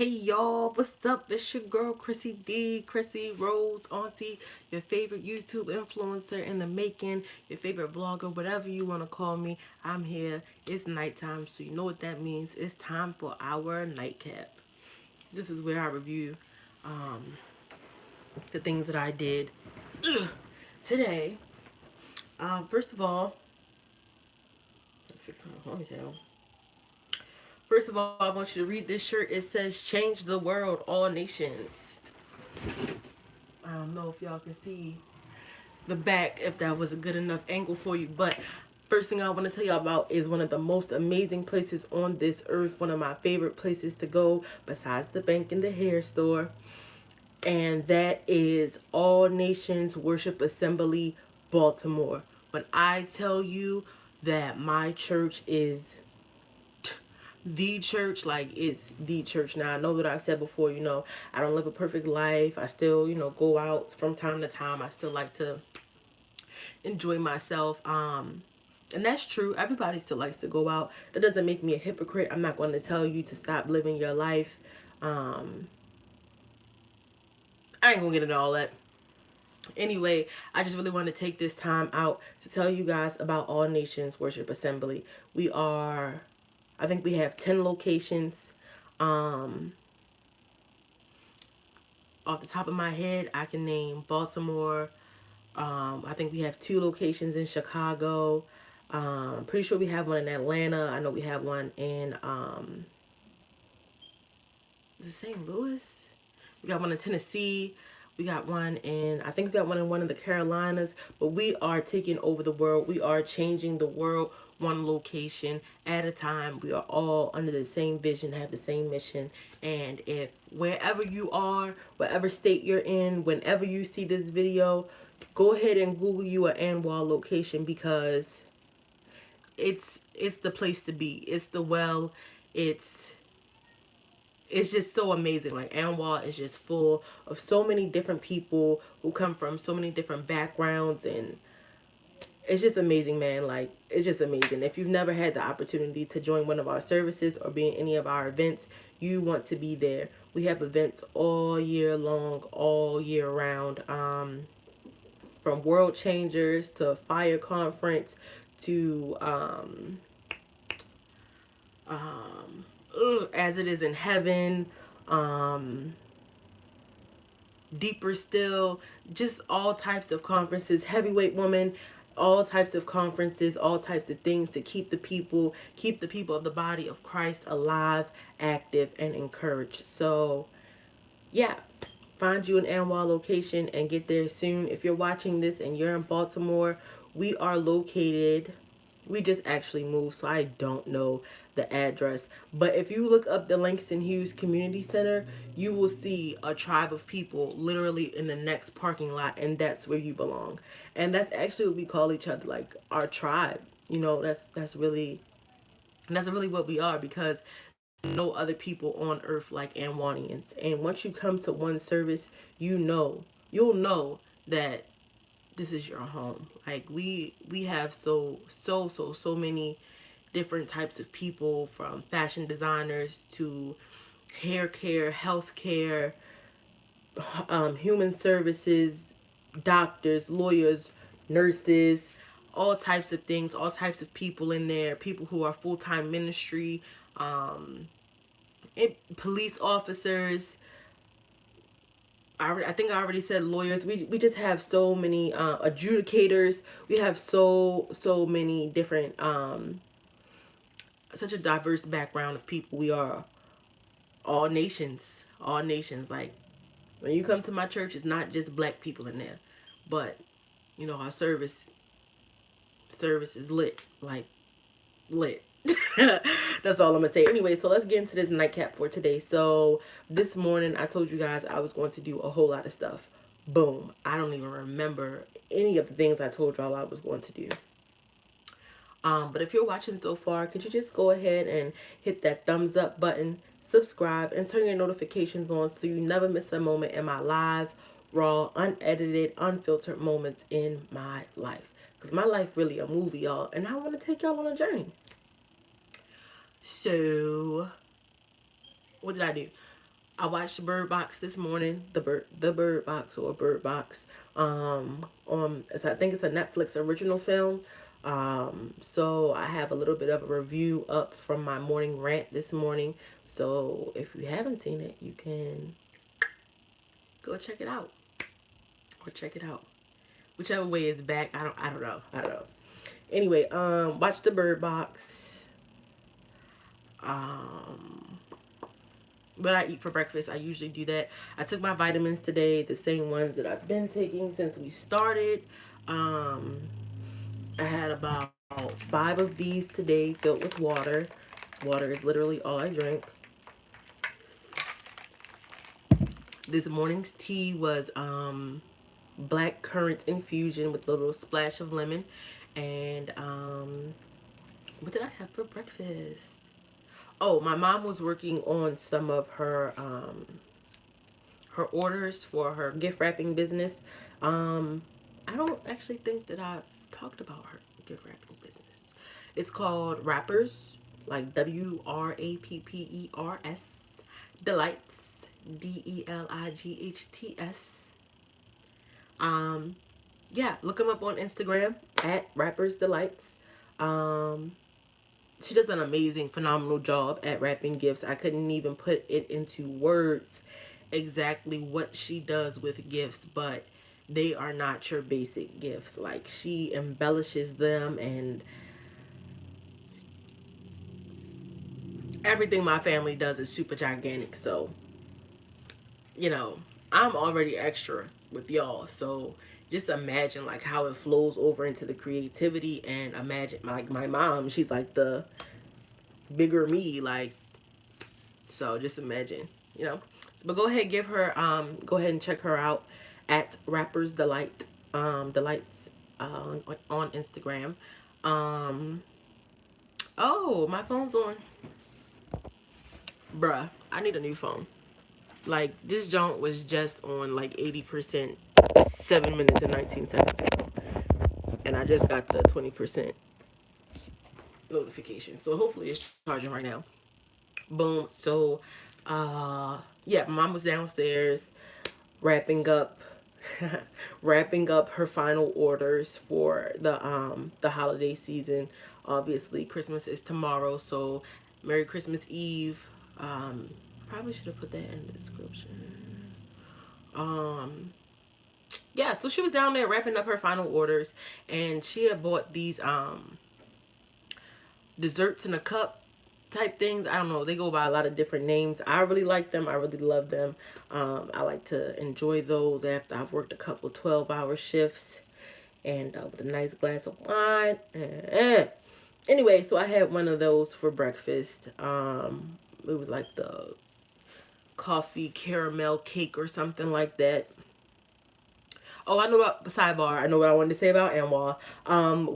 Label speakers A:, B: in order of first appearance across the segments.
A: Hey y'all, what's up? It's your girl Chrissy D, Chrissy Rose Auntie, your favorite YouTube influencer in the making, your favorite vlogger, whatever you want to call me. I'm here. It's nighttime, so you know what that means. It's time for our nightcap. This is where I review um, the things that I did today. First of all, let's fix my ponytail. First of all, I want you to read this shirt. It says, "Change the world, all nations." I don't know if y'all can see the back, if that was a good enough angle for you, but first thing I want to tell y'all about is one of the most amazing places on this earth, one of my favorite places to go besides the bank and the hair store, and that is All Nations Worship Assembly, Baltimore. When I tell you that my church is the church, like it's the church. Now I know that I've said before, I don't live a perfect life. I still, go out from time to time. I still like to enjoy myself. And that's true. Everybody still likes to go out. That doesn't make me a hypocrite. I'm not going to tell you to stop living your life. I ain't gonna get into all that. Anyway, I just really want to take this time out to tell you guys about All Nations Worship Assembly. I think we have 10 locations. Off the top of my head, I can name Baltimore. I think we have 2 locations in Chicago. Pretty sure we have one in Atlanta. I know we have one in St. Louis. We got one in Tennessee. We got one in, I think we got one of the Carolinas. But we are taking over the world. We are changing the world one location at a time. We are all under the same vision, have the same mission. And if wherever you are, whatever state you're in, whenever you see this video, go ahead and Google you an ANWR location, because it's the place to be. It's the well. It's just so amazing. Like, ANWR is just full of so many different people who come from so many different backgrounds, and it's just amazing, man. Like, it's just amazing. If you've never had the opportunity to join one of our services or be in any of our events, you want to be there. We have events all year long, all year round. From World Changers to Fire Conference to As It Is in Heaven, Deeper Still, just all types of conferences, Heavyweight Woman, all types of conferences, all types of things to keep the people of the body of Christ alive, active, and encouraged. So, yeah, find you an ANWR location and get there soon. If you're watching this and you're in Baltimore, we are located, we just actually moved, so I don't know the address. But if you look up the Langston Hughes Community Center, you will see a tribe of people literally in the next parking lot, and that's where you belong. And that's actually what we call each other, like our tribe. That's really what we are, because no other people on earth like Anwanians. And once you come to one service, you'll know that this is your home. Like, we have so many different types of people, from fashion designers to hair care, health care, human services, doctors, lawyers, nurses, all types of things, all types of people in there, people who are full-time ministry, um, police officers. I think I already said lawyers. We just have so many adjudicators. We have so many different, such a diverse background of people. We are all nations, all nations. Like, when you come to my church, it's not just black people in there, but our service is lit, like lit. That's all I'm gonna say. Anyway, so let's get into this nightcap for today. So this morning I told you guys I was going to do a whole lot of stuff. Boom, I don't even remember any of the things I told y'all I was going to do. But if you're watching so far, could you just go ahead and hit that thumbs up button, subscribe, and turn your notifications on so you never miss a moment in my live, raw, unedited, unfiltered moments in my life. Because my life really a movie, y'all, and I want to take y'all on a journey. So, what did I do? I watched Bird Box this morning. The Bird Box, or Bird Box. I think it's a Netflix original film. So I have a little bit of a review up from my morning rant this morning. So if you haven't seen it, you can go check it out, or check it out. Whichever way is back, I don't know. Anyway, watch the Bird Box. Um, what I eat for breakfast, I usually do that. I took my vitamins today, the same ones that I've been taking since we started. Um, I had about 5 of these today, filled with water. Water is literally all I drink. This morning's tea was black currant infusion with a little splash of lemon. And what did I have for breakfast? Oh, my mom was working on some of her orders for her gift wrapping business. I don't actually think that I've talked about her gift wrapping business. It's called Wrappers, like WRAPPERS Delights, DELIGHTS. Um, yeah, look them up on Instagram at Wrappers Delights. Um, she does an amazing, phenomenal job at wrapping gifts. I couldn't even put it into words exactly what she does with gifts, but they are not your basic gifts. Like, she embellishes them, and everything my family does is super gigantic. So, you know, I'm already extra with y'all. So just imagine like how it flows over into the creativity, and imagine like my mom, she's like the bigger me, like, so just imagine, you know. So, but go ahead, go ahead and check her out at Rappers Delight, Delights, on Instagram. Um, oh, my phone's on. Bruh, I need a new phone. Like, this junk was just on like 80%, 7 minutes and 19 seconds ago. And I just got the 20% notification. So hopefully it's charging right now. Boom. So, yeah, mom was downstairs wrapping up wrapping up her final orders for the holiday season. Obviously Christmas is tomorrow, so Merry Christmas Eve. Probably should have put that in the description. um yeah, so she was down there wrapping up her final orders, and she had bought these desserts in a cup type things. I don't know. They go by a lot of different names. I really like them. I really love them. I like to enjoy those after I've worked a couple 12-hour shifts, and with a nice glass of wine. Anyway, so I had one of those for breakfast. It was like the coffee caramel cake or something like that. Oh, I know about sidebar. I know what I wanted to say about Anwar.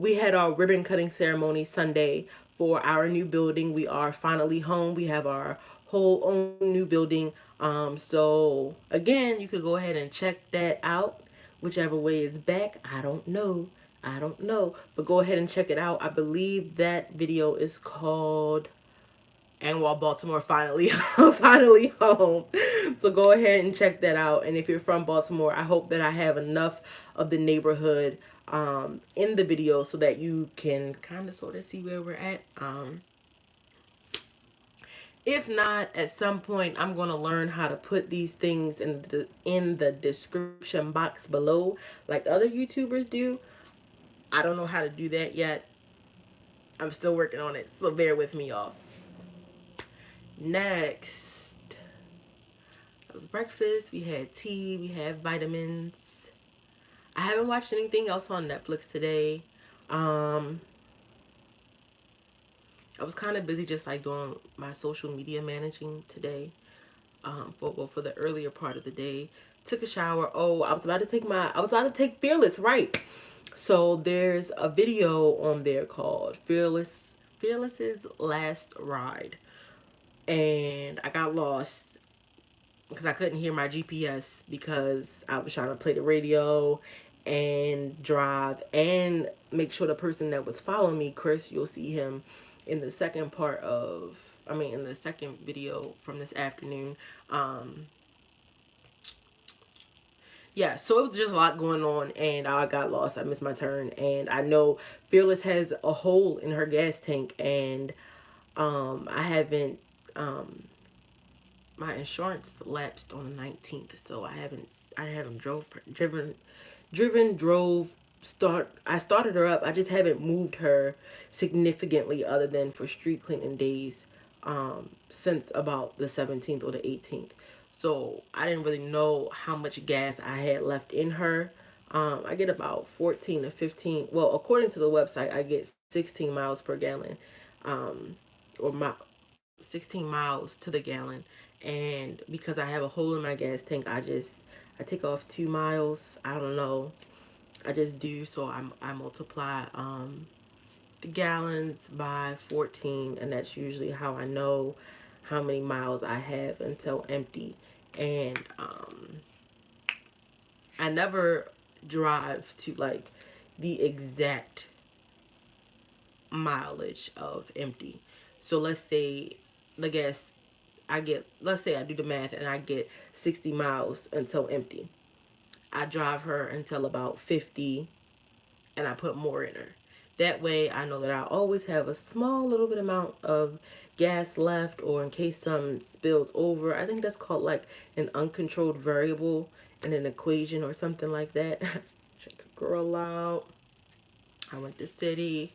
A: We had our ribbon cutting ceremony Sunday for our new building. We are finally home. We have our whole own new building. So again, you could go ahead and check that out. Whichever way is back, I don't know. I don't know. But go ahead and check it out. I believe that video is called and while Baltimore finally finally home. So go ahead and check that out. And if you're from Baltimore, I hope that I have enough of the neighborhood in the video so that you can kind of sort of see where we're at. If not, at some point I'm going to learn how to put these things in the description box below like other YouTubers do. I don't know how to do that yet. I'm still working on it, so bear with me, y'all. Next, that was breakfast. We had tea. We had vitamins. I haven't watched anything else on Netflix today. I was kind of busy just like doing my social media managing today. For the earlier part of the day, took a shower. Oh, I was about to take Fearless, right? So there's a video on there called Fearless's Last Ride, and I got lost because I couldn't hear my GPS because I was trying to play the radio and drive and make sure the person that was following me, Chris, you'll see him in the second part of I mean, in the second video from this afternoon. Yeah, so it was just a lot going on, and I got lost. I missed my turn, and I know Fearless has a hole in her gas tank, and I haven't, my insurance lapsed on the 19th, so I haven't drove, I started her up. I just haven't moved her significantly other than for street cleaning days, since about the 17th or the 18th. So I didn't really know how much gas I had left in her. I get about 14 to 15. Well, according to the website, I get 16 miles per gallon, or 16 miles to the gallon. And because I have a hole in my gas tank, I take off 2 miles. I don't know. I just do. So I multiply the gallons by 14, and that's usually how I know how many miles I have until empty. And I never drive to like the exact mileage of empty. So let's say the gas let's say I do the math and I get 60 miles until empty. I drive her until about 50, and I put more in her. That way I know that I always have a small little bit amount of gas left, or in case some spills over. I think that's called like an uncontrolled variable in an equation or something like that. Check a girl out. I went to city.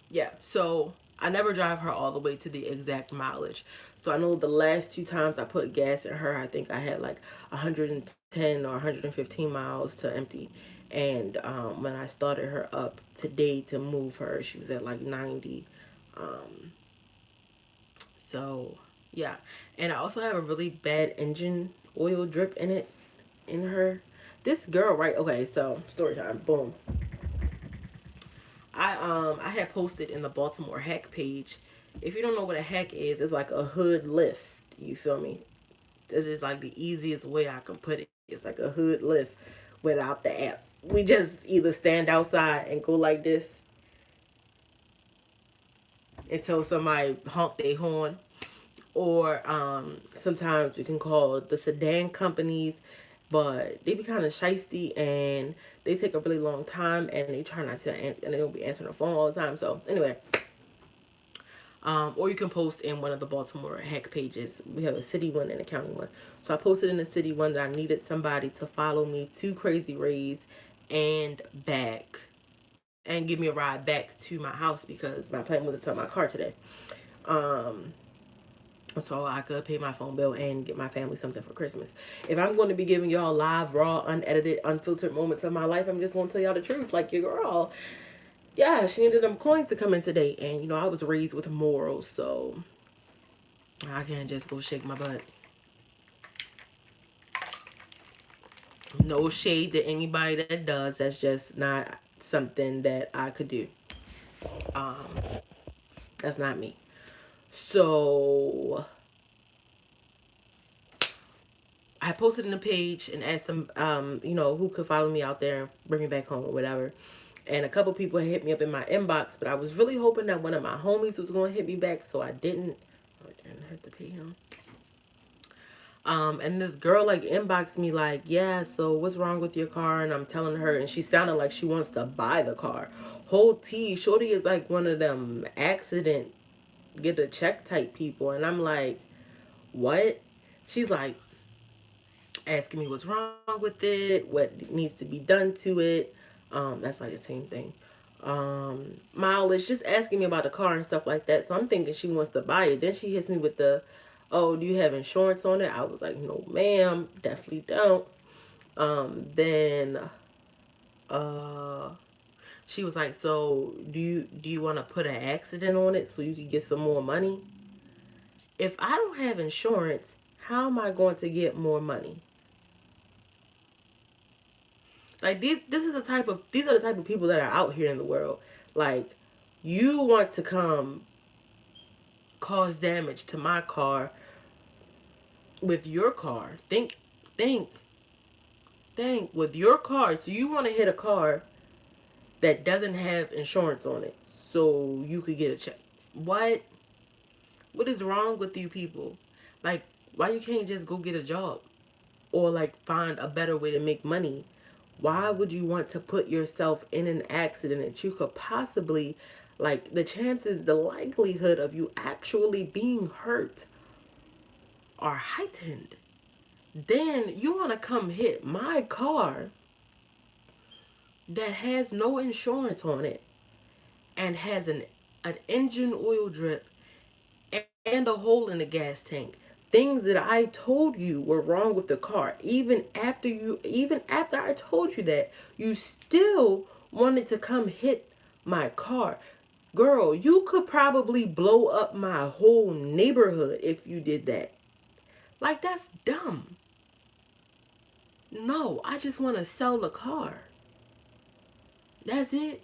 A: Yeah, so I never drive her all the way to the exact mileage. So I know the last 2 times I put gas in her, I think I had like 110 or 115 miles to empty. And when I started her up today to move her, she was at like 90. Um, so yeah, and I also have a really bad engine oil drip in her. This girl, right? Okay, so story time. Boom. I had posted in the Baltimore Hack page. If you don't know what a hack is, it's like a hood lift. You feel me? This is like the easiest way I can put it. It's like a hood lift without the app. We just either stand outside and go like this until somebody honk their horn, or sometimes we can call the sedan companies, but they be kind of shisty and they take a really long time, and they try not to and they don't be answering the phone all the time. So anyway, or you can post in one of the Baltimore Hack pages. We have a city one and a county one. So I posted in the city one that I needed somebody to follow me to Crazy Rays and back, and give me a ride back to my house, because my plan was to sell my car today. So I could pay my phone bill and get my family something for Christmas. If I'm going to be giving y'all live, raw, unedited, unfiltered moments of my life, I'm just going to tell y'all the truth. Like your girl, yeah, she needed them coins to come in today. And, you know, I was raised with morals, so I can't just go shake my butt. No shade to anybody that does. That's just not something that I could do. That's not me. So I posted in the page and asked them, you know, who could follow me out there and bring me back home or whatever. And a couple people hit me up in my inbox, but I was really hoping that one of my homies was going to hit me back, so I didn't. I didn't have to pay him. And this girl like inboxed me like, yeah, so what's wrong with your car? And I'm telling her, and she sounded like she wants to buy the car. Whole T, shorty is like one of them accident, get a check type people. And I'm like, what? She's like asking me what's wrong with it, what needs to be done to it. That's like the same thing. Mileage, just asking me about the car and stuff like that. So I'm thinking she wants to buy it. Then she hits me with the, oh, do you have insurance on it? I was like, no, ma'am, definitely don't. Then she was like, so do you want to put an accident on it so you can get some more money? If I don't have insurance, how am I going to get more money? Like these are the type of people that are out here in the world. Like, you want to come cause damage to my car with your car. Think with your car. So you want to hit a car that doesn't have insurance on it so you could get a check. What? What is wrong with you people? Like, why you can't just go get a job? Or like find a better way to make money? Why would you want to put yourself in an accident that you could possibly, like, the chances, the likelihood of you actually being hurt are heightened? Then you want to come hit my car that has no insurance on it and has an engine oil drip and a hole in the gas tank. Things that I told you were wrong with the car. Even after I told you that, you still wanted to come hit my car. Girl, you could probably blow up my whole neighborhood if you did that. Like, that's dumb. No, I just want to sell the car. That's it.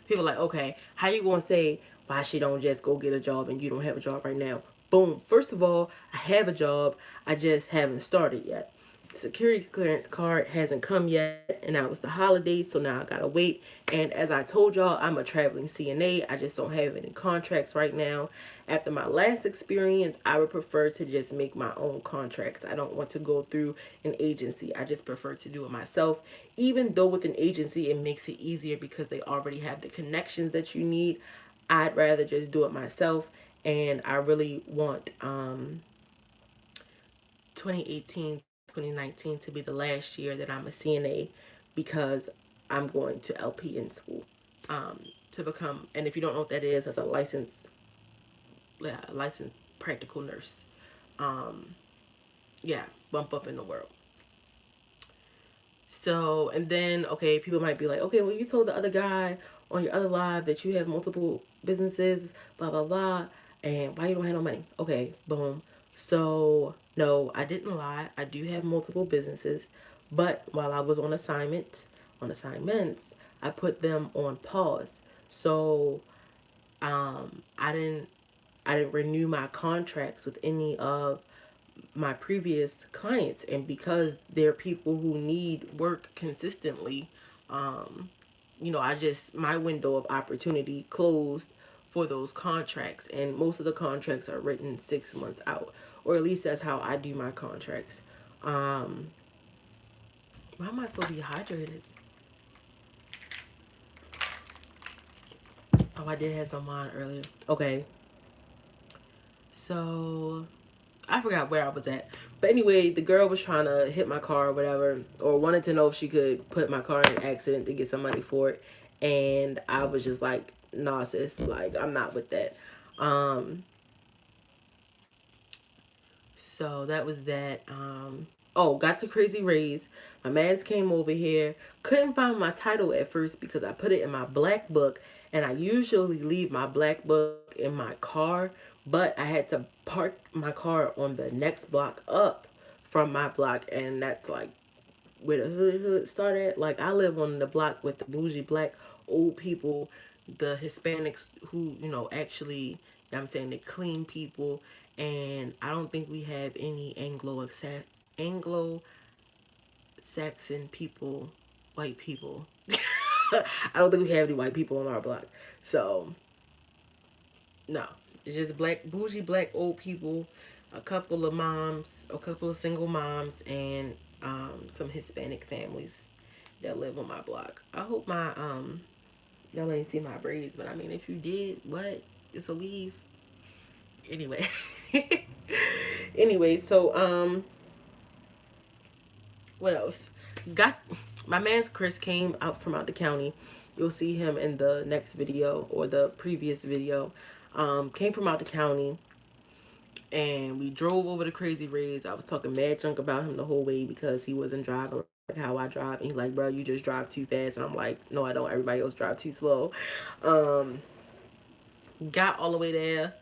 A: People are like, okay, how you gonna say why she don't just go get a job and you don't have a job right now? Boom. First of all, I have a job. I just haven't started yet. Security clearance card hasn't come yet, and now it's the holidays, so now I gotta wait. And as I told y'all, I'm a traveling CNA. I just don't have any contracts right now. After my last experience, I would prefer to just make my own contracts. I don't want to go through an agency. I just prefer to do it myself. Even though with an agency, it makes it easier because they already have the connections that you need. I'd rather just do it myself. And I really want 2018, 2019 to be the last year that I'm a CNA, because I'm going to LPN school to become, and if you don't know what that is, as a licensed practical nurse. Yeah, bump up in the world. So, and then, okay, people might be like, okay, well, you told the other guy on your other live that you have multiple businesses, blah, blah, blah, and why you don't have no money? Okay, boom. So, no, I didn't lie. I do have multiple businesses, but while I was on assignments, I put them on pause. So, I didn't renew my contracts with any of my previous clients, and because they're people who need work consistently, I just, my window of opportunity closed for those contracts, and most of the contracts are written 6 months out, or at least that's how I do my contracts. Why am I so dehydrated? Oh, I did have some wine earlier. Okay, so I forgot where I was at. But anyway, the girl was trying to hit my car or whatever, or wanted to know if she could put my car in an accident to get some money for it. And I was just like, nah, sis, like, I'm not with that. So that was that. Oh, got to Crazy Rays. My mans came over here. Couldn't find my title at first because I put it in my black book, and I usually leave my black book in my car, but I had to park my car on the next block up from my block, and that's like where the hood started. Like, I live on the block with the bougie black old people, the Hispanics who, actually, I'm saying, the clean people, and I don't think we have any Anglo Saxon people, white people. I don't think we have any white people on our block. So, no. It's just black, bougie black old people, a couple of moms, a couple of single moms, and some Hispanic families that live on my block. I hope y'all ain't see my braids, but I mean, if you did, what? It's a weave. Anyway. Anyway, so what else? Got my man's Chris came out from out the county. You'll see him in the next video or the previous video. Came from out the county, and we drove over to Crazy Rays. I was talking mad junk about him the whole way because he wasn't driving like how I drive. And he's like, bro, you just drive too fast. And I'm like, no, I don't. Everybody else drive too slow. Got all the way there.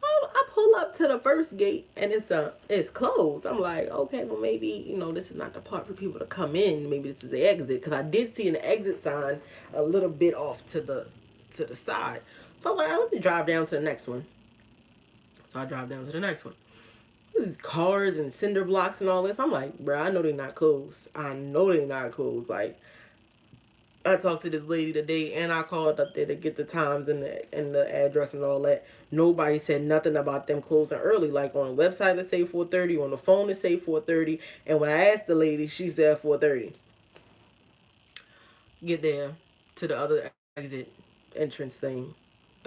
A: I pull up to the first gate, and it's closed. I'm like, okay, well, maybe, this is not the part for people to come in. Maybe this is the exit, because I did see an exit sign a little bit off to the side. So I'm like, let me drive down to the next one. So I drive down to the next one. These cars and cinder blocks and all this. I'm like, bro, I know they're not closed. I know they're not closed. Like, I talked to this lady today, and I called up there to get the times and the address and all that. Nobody said nothing about them closing early. Like on the website, it say 4:30. On the phone, it say 4:30. And when I asked the lady, she said 4:30. Get there to the other exit entrance thing.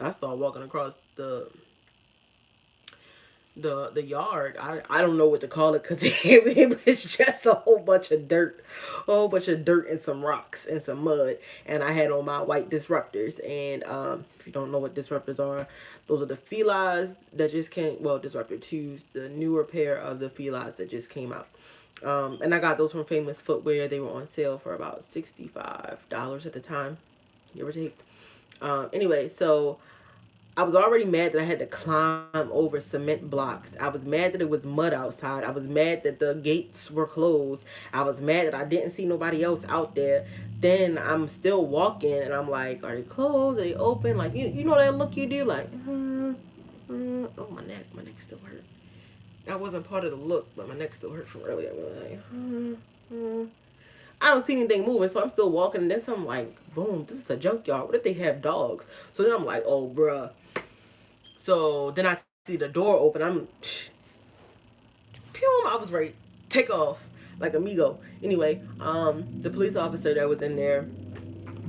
A: I start walking across the yard. I don't know what to call it because it was just a whole bunch of dirt, a whole bunch of dirt and some rocks and some mud. And I had on my white disruptors. And if you don't know what disruptors are, those are the Filas that just came. Well, disruptor twos, the newer pair of the Filas that just came out. And I got those from Famous Footwear. They were on sale for about $65 at the time, give or take. Anyway, so I was already mad that I had to climb over cement blocks. I was mad that it was mud outside. I was mad that the gates were closed. I was mad that I didn't see nobody else out there. Then I'm still walking and I'm like, are they closed? Are they open? Like, you know that look you do? Like, oh, my neck still hurt. That wasn't part of the look, but my neck still hurt from earlier. Like, I don't see anything moving, so I'm still walking. And then I'm like, boom, this is a junkyard. What if they have dogs? So then I'm like, oh, bruh. So then I see the door open. I was ready to take off like amigo. Anyway, the police officer that was in there,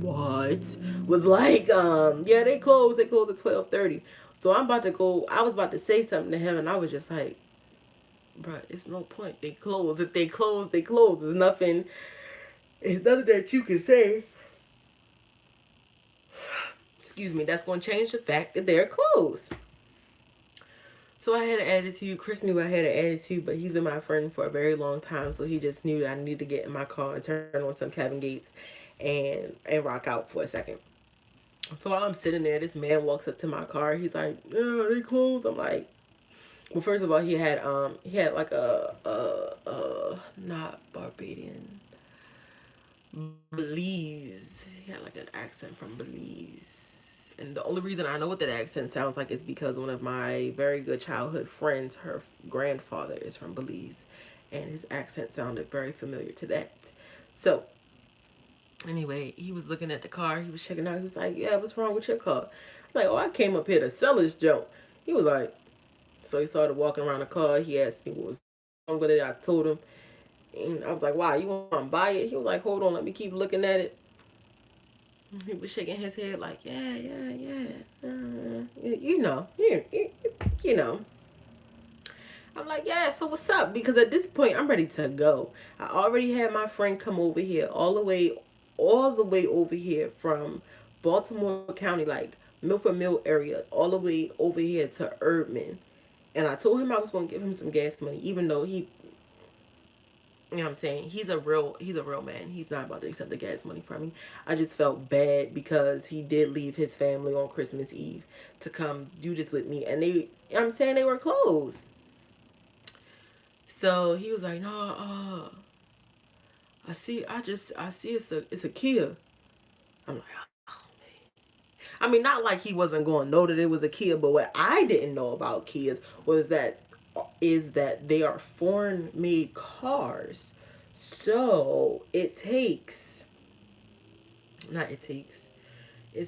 A: was like, yeah, they closed at 12:30. So I'm about to go. I was about to say something to him, and I was just like, bruh, it's no point. They close. If they close, they close. There's nothing. It's nothing that you can say. Excuse me. That's going to change the fact that they're closed. So I had an attitude. Chris knew I had an attitude, but he's been my friend for a very long time. So he just knew that I needed to get in my car and turn on some Kevin Gates and rock out for a second. So while I'm sitting there, this man walks up to my car. He's like, "Yeah, they closed." I'm like, well, first of all, he had like a not Barbadian, Belize. He had like an accent from Belize. And the only reason I know what that accent sounds like is because one of my very good childhood friends, her grandfather is from Belize. And his accent sounded very familiar to that. So, anyway, he was looking at the car. He was checking out. He was like, yeah, what's wrong with your car? I'm like, oh, I came up here to sell this junk. He was like, so he started walking around the car. He asked me what was wrong with it. I told him. And I was like, why? You want to buy it? He was like, hold on, let me keep looking at it. He was shaking his head like, yeah. You know. I'm like, yeah, so what's up? Because at this point, I'm ready to go. I already had my friend come over here all the way over here from Baltimore County, like Milford Mill area, all the way over here to Erdman. And I told him I was going to give him some gas money, even though he, you know what I'm saying, he's a real man. He's not about to accept the gas money from me. I just felt bad because he did leave his family on Christmas Eve to come do this with me. And they, you know what I'm saying, they were closed. So he was like, no, I see it's a Kia. I'm like, oh man. I mean, not like he wasn't going to know that it was a Kia, but what I didn't know about Kias is that they are foreign made cars. So it's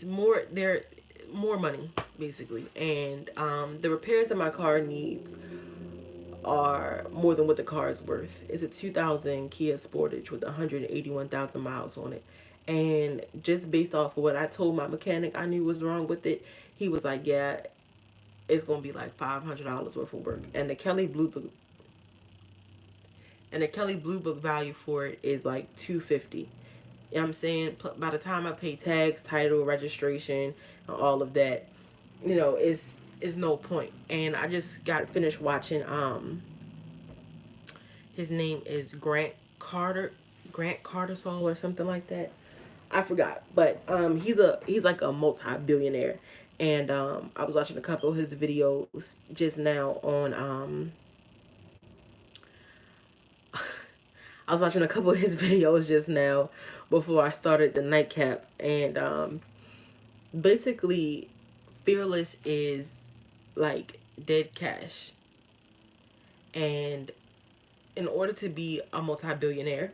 A: more, they're more money basically. And the repairs that my car needs are more than what the car is worth. It's a 2000 Kia Sportage with 181,000 miles on it. And just based off of what I told my mechanic I knew was wrong with it, he was like, yeah, it's going to be like $500 worth of work. And the Kelley Blue Book value for it is like $250. You know what I'm saying? By the time I pay tax, title, registration, and all of that, you know, is no point. And I just got finished watching his name is Grant Cardasol or something like that. I forgot. But he's like a multi-billionaire. And I was watching a couple of his videos just now on I was watching a couple of his videos just now before I started the nightcap. And basically Fearless is like dead cash. And in order to be a multi-billionaire,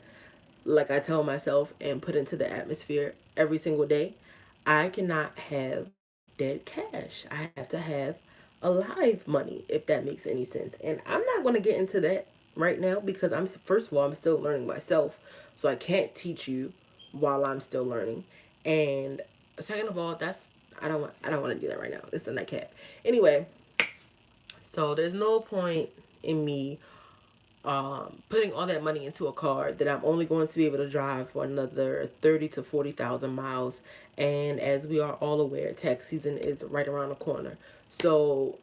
A: like I tell myself and put into the atmosphere every single day, I cannot have dead cash. I have to have alive money, if that makes any sense. And I'm not going to get into that right now because I'm, first of all, I'm still learning myself. So I can't teach you while I'm still learning. And second of all, I don't want to do that right now. It's the nightcap. Anyway, so there's no point in me putting all that money into a car that I'm only going to be able to drive for another 30 to 40,000 miles. And as we are all aware, tax season is right around the corner. So,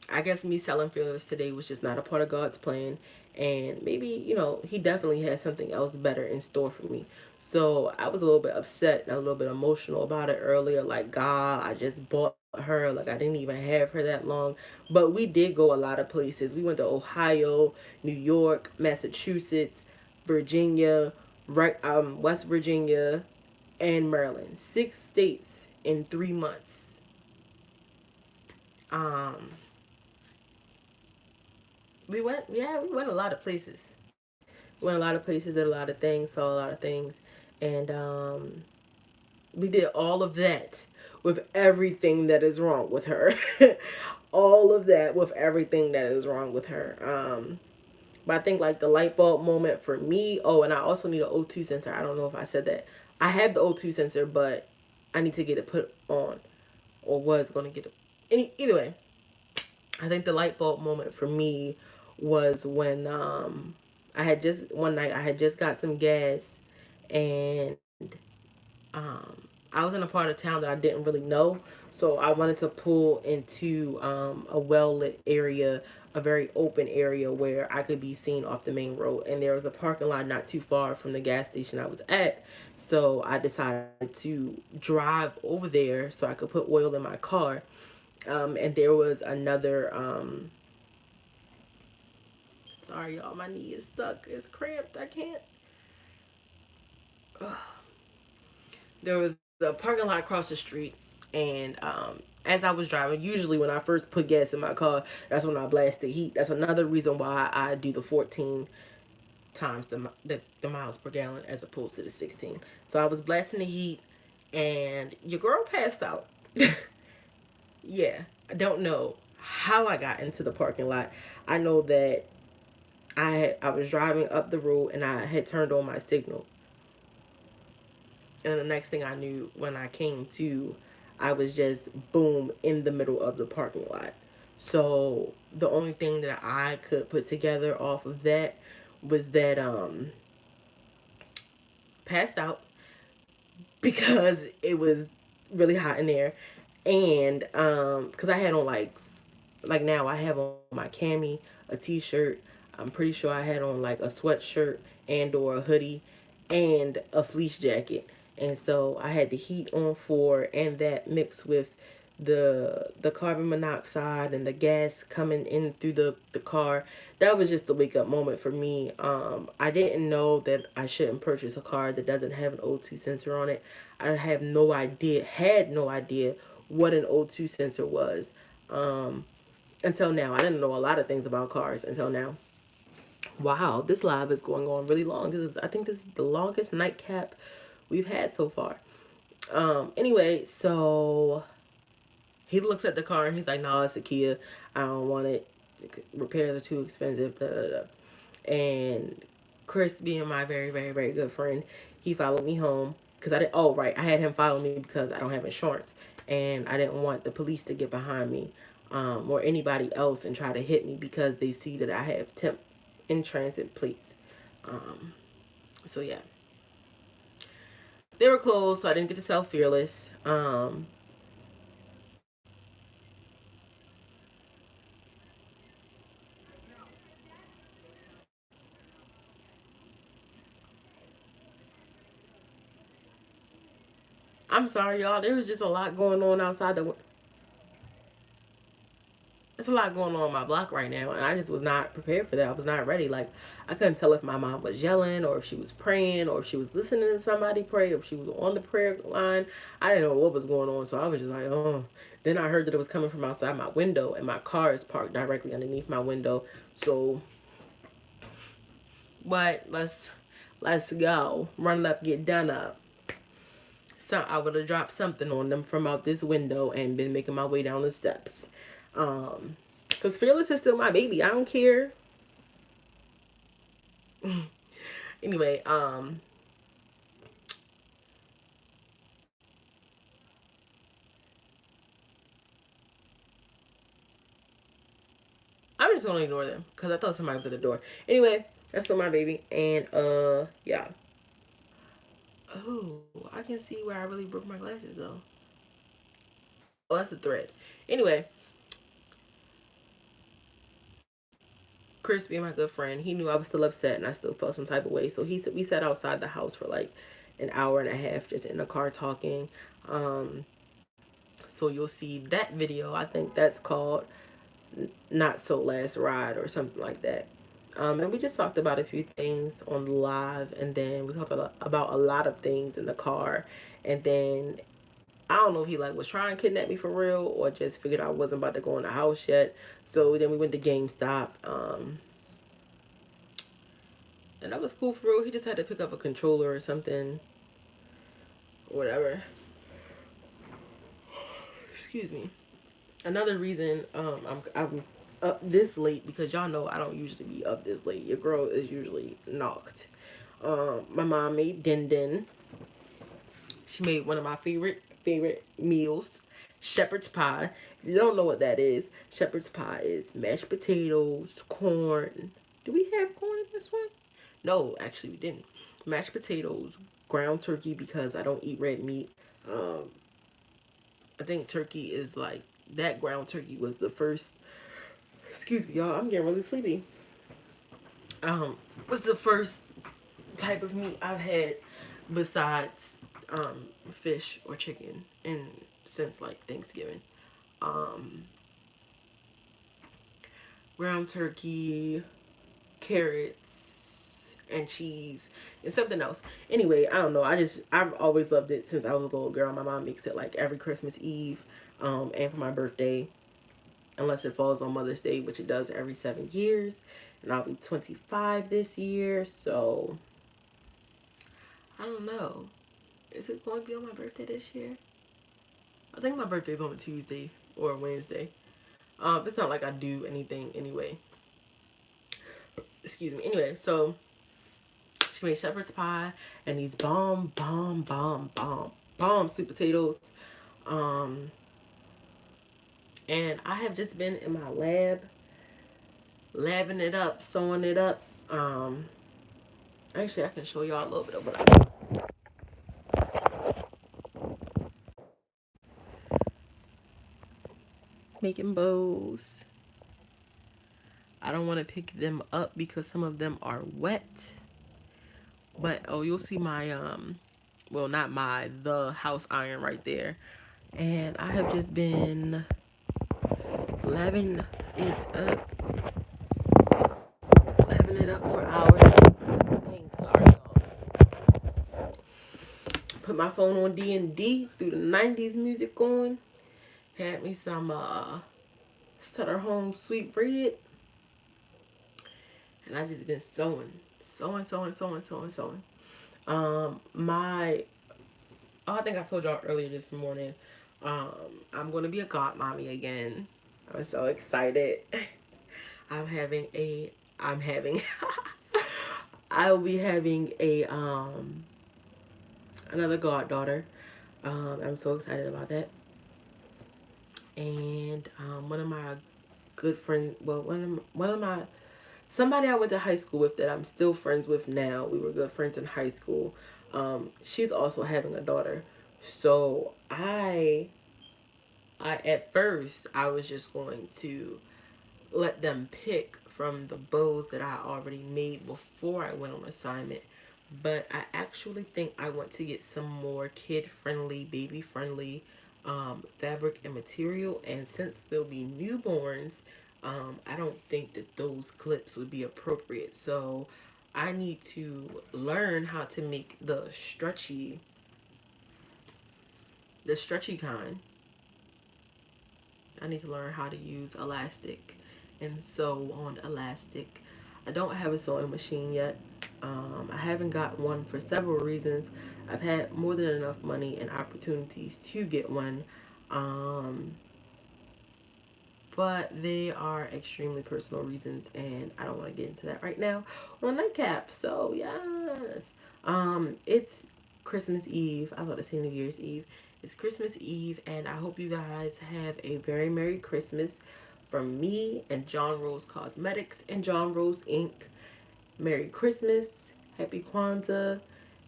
A: I guess me selling Fearless today was just not a part of God's plan. And maybe, he definitely has something else better in store for me. So I was a little bit upset and a little bit emotional about it earlier. Like, God, I just bought her. Like, I didn't even have her that long. But we did go a lot of places. We went to Ohio, New York, Massachusetts, Virginia, right, West Virginia, and Maryland. 6 states in 3 months. Um, we went a lot of places. We went a lot of places, did a lot of things, saw a lot of things, and we did all of that with everything that is wrong with her. All of that with everything that is wrong with her. But I think like the light bulb moment for me. Oh, and I also need an O2 sensor. I don't know if I said that. I have the O2 sensor, but I need to get it put on, or was going to get it. Either way, I think the light bulb moment for me was when I had just one night I had just got some gas, and I was in a part of town that I didn't really know, so I wanted to pull into a well lit area, a very open area where I could be seen off the main road, and there was a parking lot not too far from the gas station I was at. So I decided to drive over there so I could put oil in my car. And there was another sorry y'all, my knee is stuck, it's cramped, I can't. Ugh. There was a parking lot across the street, and as I was driving, usually when I first put gas in my car, that's when I blast the heat. That's another reason why I do the 14 times the miles per gallon as opposed to the 16. So I was blasting the heat, and your girl passed out. Yeah, I don't know how I got into the parking lot. I know that I was driving up the road and I had turned on my signal. And the next thing I knew, when I came to, I was just boom in the middle of the parking lot. So the only thing that I could put together off of that was that passed out because it was really hot in there, and because I had on like now I have on my cami, a t-shirt. I'm pretty sure I had on like a sweatshirt and or a hoodie and a fleece jacket. And so I had the heat on for, and that mixed with the carbon monoxide and the gas coming in through the car. That was just the wake up moment for me. I didn't know that I shouldn't purchase a car that doesn't have an O2 sensor on it. I had no idea what an O2 sensor was. Um, until now. I didn't know a lot of things about cars until now. Wow, this live is going on really long. I think this is the longest nightcap we've had so far. Anyway, so he looks at the car and he's like, "No, it's a Kia. I don't want it. Repairs are too expensive." Da, da, da. And Chris, being my very, very, very good friend, he followed me home because I didn't. Oh, right, I had him follow me because I don't have insurance, and I didn't want the police to get behind me, or anybody else and try to hit me because they see that I have temp in transit plates. Um, so yeah, they were closed, so I didn't get to sell Fearless. I'm sorry, y'all. There was just a lot going on outside the. There's a lot going on my block right now, and I just was not prepared for that. I was not ready. Like, I couldn't tell if my mom was yelling, or if she was praying, or if she was listening to somebody pray, or if she was on the prayer line. I didn't know what was going on, so I was just like, oh. Then I heard that it was coming from outside my window, and my car is parked directly underneath my window. So But let's go. Run up, get done up. So I would have dropped something on them from out this window and been making my way down the steps. Because Fearless is still my baby. I don't care. Anyway, I'm just gonna ignore them because I thought somebody was at the door. Anyway, that's still my baby. And yeah. Oh, I can see where I really broke my glasses though. Oh, that's a thread. Anyway, Chris being my good friend, he knew I was still upset and I still felt some type of way. So he said we sat outside the house for like an hour and a half just in the car talking. So you'll see that video. I think that's called Not So Last Ride or something like that. And we just talked about a few things on live, and then we talked about a lot of things in the car. And then I don't know if he like was trying to kidnap me for real or just figured I wasn't about to go in the house yet. So then we went to GameStop. And that was cool for real. He just had to pick up a controller or something, whatever. Excuse me. Another reason I'm up this late, because y'all know I don't usually be up this late. Your girl is usually knocked. My mom made din din. She made one of my favorite meals, shepherd's pie. If you don't know what that is, shepherd's pie is mashed potatoes, corn. Do we have corn in this one? No, actually we didn't. Mashed potatoes, ground turkey because I don't eat red meat. I think turkey is like, that ground turkey was the first, excuse me y'all, I'm getting really sleepy. Was the first type of meat I've had besides fish or chicken and since like Thanksgiving. Ground turkey, carrots, and cheese and something else. Anyway, I don't know. I've always loved it since I was a little girl. My mom makes it like every Christmas Eve, and for my birthday, unless it falls on Mother's Day, which it does every 7 years. And I'll be 25 this year, so I don't know. Is it going to be on my birthday this year? I think my birthday's on a Tuesday or a Wednesday. It's not like I do anything anyway. Excuse me. Anyway, so she made shepherd's pie and these bomb sweet potatoes. And I have just been in my lab, labbing it up, sewing it up. Actually, I can show y'all a little bit of what I do. Making bows. I don't want to pick them up because some of them are wet. But oh, you'll see my well, not the house iron right there. And I have just been labbing it up for hours. Dang, sorry y'all. Put my phone on D&D through the 90s music on. Had me some Sutter Home Sweet Bread. And I just been sewing. I think I told y'all earlier this morning, I'm gonna be a godmommy again. I'm so excited. I'm having I will be having a another goddaughter. I'm so excited about that. And one of my good friends, well, one of my somebody I went to high school with that I'm still friends with now. We were good friends in high school. She's also having a daughter. So I at first I was just going to let them pick from the bows that I already made before I went on assignment. But I actually think I want to get some more kid-friendly, baby-friendly fabric and material. And since they'll be newborns, I don't think that those clips would be appropriate. So I need to learn how to make the stretchy kind. I need to learn how to use elastic and sew on elastic. I don't have a sewing machine yet. I haven't got one for several reasons. I've had more than enough money and opportunities to get one. Um, but they are extremely personal reasons, and I don't want to get into that right now on the nightcap. So yes, it's Christmas Eve. I was about to say New Year's Eve. It's Christmas Eve, and I hope you guys have a very Merry Christmas from me and John Rose Cosmetics and John Rose Inc. Merry Christmas, Happy Kwanzaa,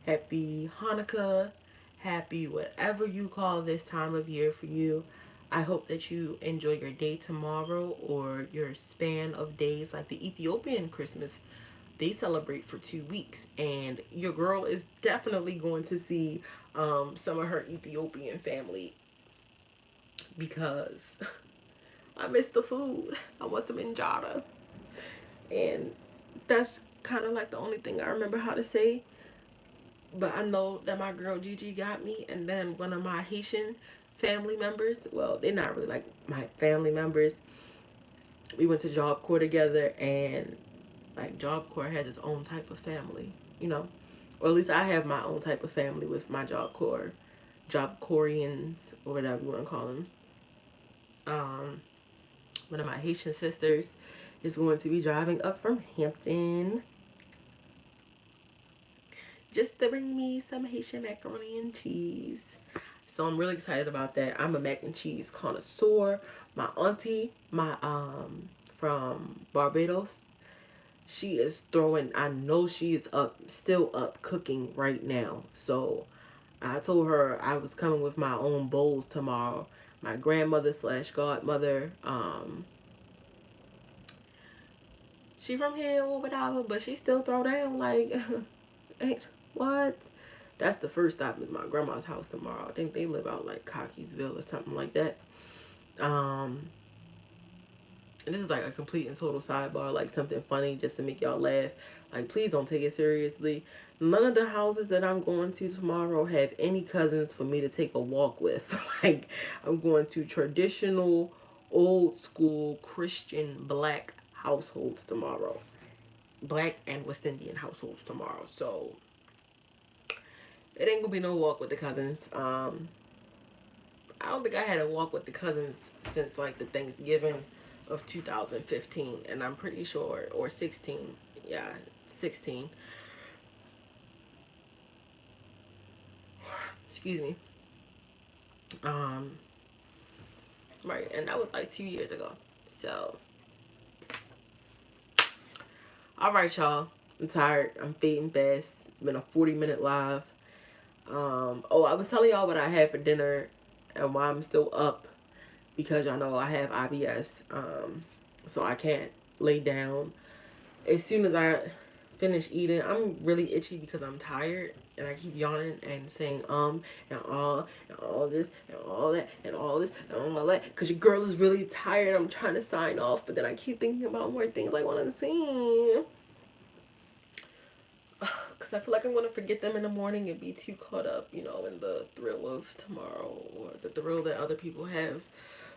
A: Happy Hanukkah, Happy whatever you call this time of year for you. I hope that you enjoy your day tomorrow or your span of days, like the Ethiopian Christmas. They celebrate for 2 weeks, and your girl is definitely going to see some of her Ethiopian family because I miss the food. I want some injera, and that's kind of like the only thing I remember how to say. But I know that my girl Gigi got me, and then one of my Haitian family members, well, they're not really like my family members, we went to Job Corps together, and like Job Corps has its own type of family, you know, or at least I have my own type of family with my Job Corrians, or whatever you want to call them. One of my Haitian sisters is going to be driving up from Hampton just to bring me some Haitian macaroni and cheese. So I'm really excited about that. I'm a mac and cheese connoisseur. My auntie, from Barbados, she is throwing, I know she is still up cooking right now. So I told her I was coming with my own bowls tomorrow. My grandmother slash godmother, she from here or whatever, but she still throw down like, ain't what? That's the first stop is my grandma's house tomorrow. I think they live out like Cockeysville or something like that. And this is like a complete and total sidebar, like something funny just to make y'all laugh. Like, please don't take it seriously. None of the houses that I'm going to tomorrow have any cousins for me to take a walk with. Like, I'm going to traditional, old school, Christian, black households tomorrow. Black and West Indian households tomorrow. So, it ain't gonna be no walk with the cousins. I don't think I had a walk with the cousins since like the Thanksgiving of 2015, and I'm pretty sure, or 16, yeah, 16. Excuse me. Right, and that was like 2 years ago. So, all right, y'all. I'm tired. I'm fading fast. It's been a 40-minute live. Oh, I was telling y'all what I had for dinner and why I'm still up, because y'all know I have IBS. So I can't lay down. As soon as I finish eating, I'm really itchy because I'm tired, and I keep yawning and saying and all this and all that and all this and all that, because your girl is really tired. I'm trying to sign off, but then I keep thinking about more things I want to say, because I feel like I'm going to forget them in the morning and be too caught up, you know, in the thrill of tomorrow, or the thrill that other people have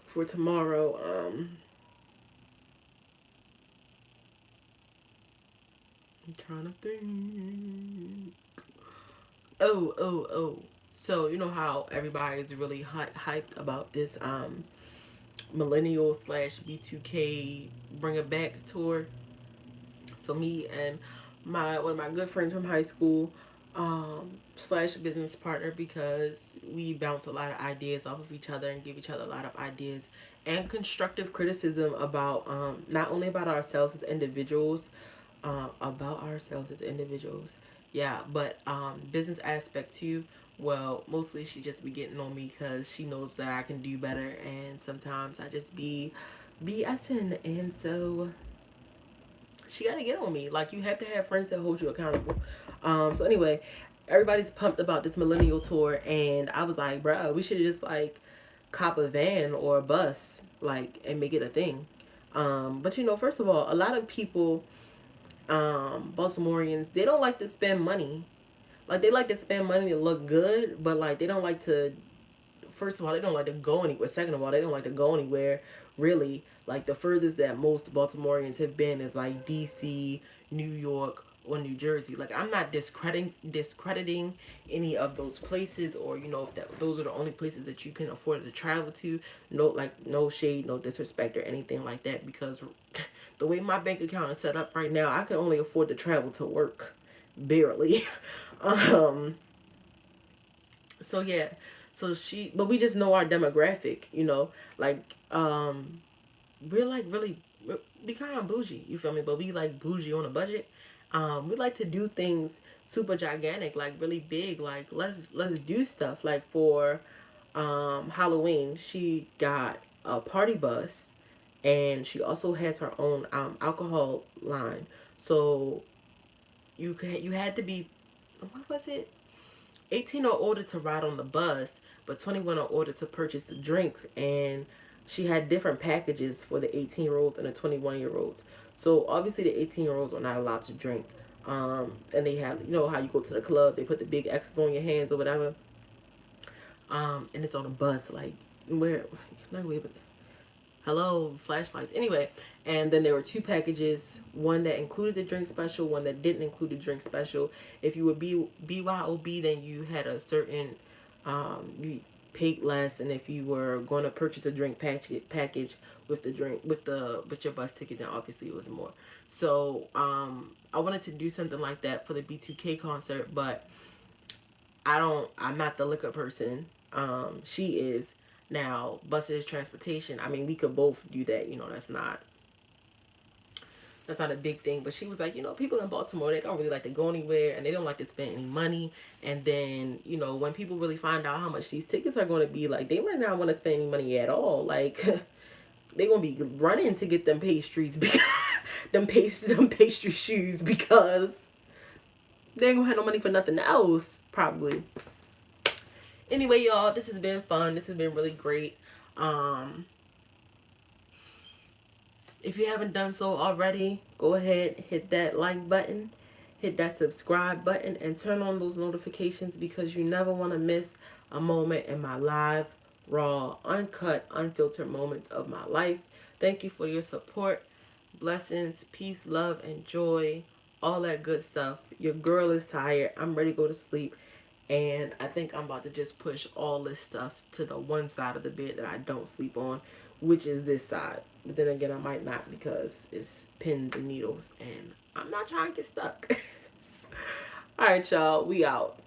A: for tomorrow. I'm trying to think. Oh. So, you know how everybody's really hyped about this millennial slash B2K Bring It Back tour. So me and one of my good friends from high school, slash business partner, because we bounce a lot of ideas off of each other and give each other a lot of ideas and constructive criticism about not only about ourselves as individuals, yeah, but business aspect too. Well, mostly she just be getting on me because she knows that I can do better, and sometimes I just be BSing, and so she gotta get on me. Like, you have to have friends that hold you accountable. So anyway, everybody's pumped about this millennial tour, and I was like, bro, we should just like cop a van or a bus, like, and make it a thing. But you know, first of all, a lot of people, Baltimoreans, they don't like to spend money. Like, they like to spend money to look good, but like they don't like to, first of all, they don't like to go anywhere. Second of all, they don't like to go anywhere, really. Like, the furthest that most Baltimoreans have been is like DC, New York, or New Jersey. Like, I'm not discrediting any of those places, or you know, if those are the only places that you can afford to travel to. No, like, no shade, no disrespect or anything like that, because the way my bank account is set up right now, I can only afford to travel to work, barely. um so yeah, but we just know our demographic, you know, like, we're like really, we kind of bougie, you feel me, but we like bougie on a budget. We like to do things super gigantic, like really big, like let's do stuff. Like for Halloween, she got a party bus, and she also has her own alcohol line. So you had to be, what was it, 18 or older to ride on the bus, but 21 or older to purchase the drinks. And she had different packages for the 18-year-olds and the 21-year-olds. So obviously the 18-year-olds are not allowed to drink. And they have, you know how you go to the club, they put the big X's on your hands or whatever. And it's on a bus, like, where, not wait, but hello, flashlights. Anyway, and then there were two packages, one that included the drink special, one that didn't include the drink special. If you were BYOB, then you had a certain, you paid less, and if you were going to purchase a drink package with the drink, with your bus ticket, then obviously it was more. So I wanted to do something like that for the B2K concert, but I'm not the liquor person. She is. Now, buses, transportation, I mean, we could both do that, you know, that's not a big thing. But she was like, you know, people in Baltimore, they don't really like to go anywhere, and they don't like to spend any money. And then, you know, when people really find out how much these tickets are going to be, like, they might not want to spend any money at all. Like, they going to be running to get them pastries, because them pastry shoes, because they ain't going to have no money for nothing else, probably. Anyway, y'all, this has been fun. This has been really great. If you haven't done so already, go ahead, hit that like button, hit that subscribe button, and turn on those notifications, because you never want to miss a moment in my live, raw, uncut, unfiltered moments of my life. Thank you for your support. Blessings, peace, love, and joy. All that good stuff. Your girl is tired. I'm ready to go to sleep. And I think I'm about to just push all this stuff to the one side of the bed that I don't sleep on, which is this side. But then again, I might not, because it's pins and needles, and I'm not trying to get stuck. All right, y'all. We out.